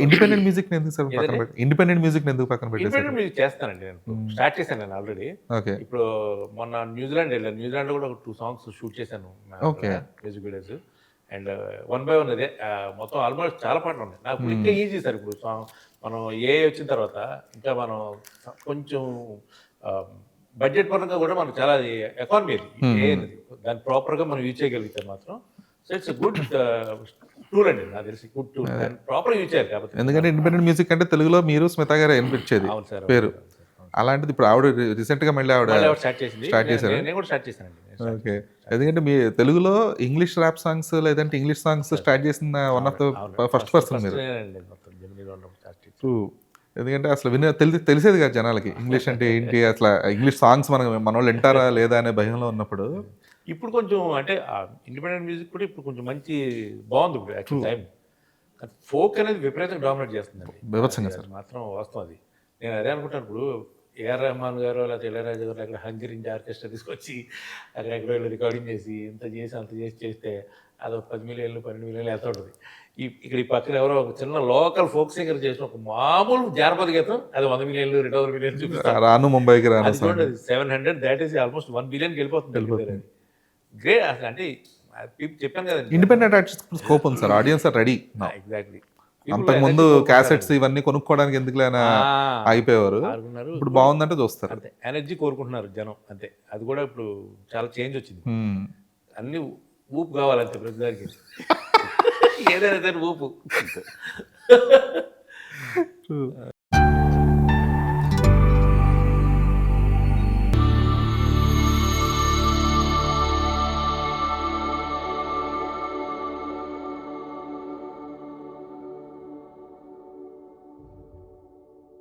Independent music ఎందుకు sir పక్కన ఏదండి? పెట్టి ఇండిపెండెంట్ మ్యూజిక్ ఎందుకు పక్కన పెట్టేశారు? ఇండిపెండెంట్ మ్యూజిక్ చేస్తానండి నేను. స్టార్ట్ చేశాను నేను ఆల్రెడీ. ఓకే. ఇప్పుడు మొన్న న్యూజిలాండ్ వెళ్ళాను. న్యూజిలాండ్‌లో కూడా ఒక 2 సాంగ్స్ షూట్ చేశాను. Okay. Music videos. And one by one అదే మొత్తం ఆల్మోస్ట్ చాలా పాటలు ఉన్నాయి. నాకు ఇంకా ఈజీ సార్ ఇప్పుడు సాంగ్ మనం ఏఐ వచ్చిన తర్వాత ఇంకా మనం కొంచెం బడ్జెట్ పరంగా కూడా మనకు చాలా ఎకానమీ అది ఏఐ అనేది. దాన్ని ప్రాపర్‌గా మనం యూజ్ చేయగలిగితే మాత్రం సో ఇట్స్ గుడ్ టూల్ అండి నాకు తెలిసి గుడ్ టూల్. దాన్ని ప్రాపర్‌గా యూజ్ చేయాలి కాబట్టి. ఎందుకంటే ఇండిపెండెంట్ మ్యూజిక్ అంటే తెలుగులో మీరు స్మిత గారు వినిపించేది అవును సార్. పేరు. అలాంటిది ఇప్పుడు ఆవిడ రీసెంట్ గా మళ్ళీ ఆవిడ స్టార్ట్ చేసింది. స్టార్ట్ చేశారు. నేను కూడా స్టార్ట్ చేశానండి. ఓకే. ఎందుకంటే మీ తెలుగులో ఇంగ్లీష్ ర్యాప్ సాంగ్స్ లేదంటే ఇంగ్లీష్ సాంగ్స్ స్టార్ట్ చేసిన one of the first person మీరు. మొత్తం జెమినీలో ఉన్నప్పుడు స్టార్ట్ చేసి ట్రూ. ఎందుకంటే అసలు తెలిసేది కాదు జనాలకి ఇంగ్లీష్ అంటే ఏంటి, అసలు ఇంగ్లీష్ సాంగ్స్ మన వాళ్ళు వింటారా లేదా అనే భయంలో ఉన్నప్పుడు. ఇప్పుడు కొంచెం అంటే ఇండిపెండెంట్ మ్యూజిక్ కూడా ఇప్పుడు కొంచెం మంచి బాగుంది ఇప్పుడు యాక్చువల్ టైం. ఫోక్ అనేది విపరీతంగా డామినేట్ చేస్తుందండి. బీభత్సంగా సార్. అది మాత్రం వాస్తవం అది. నేను అదే అనుకుంటాను ఇప్పుడు ఏఆర్ రెహమాన్ గారు లేకపోతే ఇళయరాజా గారు అక్కడ హంగరీ నుంచి ఆర్కెస్ట్రా తీసుకొచ్చి అక్కడ ఎక్కడో వెళ్ళి రికార్డింగ్ చేసి ఇంత చేసి అంత చేసి చేస్తే అది 10 మిలియన్లు 12 మిలియన్లు ఎంత ఉంటుంది. ఇక్కడ ఈ పక్కన ఎవరో ఒక చిన్న లోకల్ ఫోక్ సింగర్ చేసిన ఒక మామూలు జానపద గీతం అది 100 మిలియన్లు 200 మిలియన్లు చూపిస్తారు. రాను ముంబైకి రాను అది చూడండి 700 దాట్ ఈస్ ఆల్మోస్ట్ 1 బిలియన్కి వెళ్ళిపోతుంది. గ్రేట్ అసలు అంటే చెప్పాను కదండి. ఇండిపెండెంట్ ఆర్టిస్ట్ స్కోప్ ఉంది sir, audience are ready. Exactly. అంతకుముందు క్యాసెట్స్ ఇవన్నీ కొనుక్కోవడానికి ఎందుకులేనా అయిపోయేవారు. ఇప్పుడు బాగుందంటే చూస్తారు. అంతే ఎనర్జీ కోరుకుంటున్నారు జనం అంతే. అది కూడా ఇప్పుడు చాలా చేంజ్ వచ్చింది. అన్ని ఊపు కావాలంతే ప్రతిదానికి. ఏదైనా సరే ఊపు.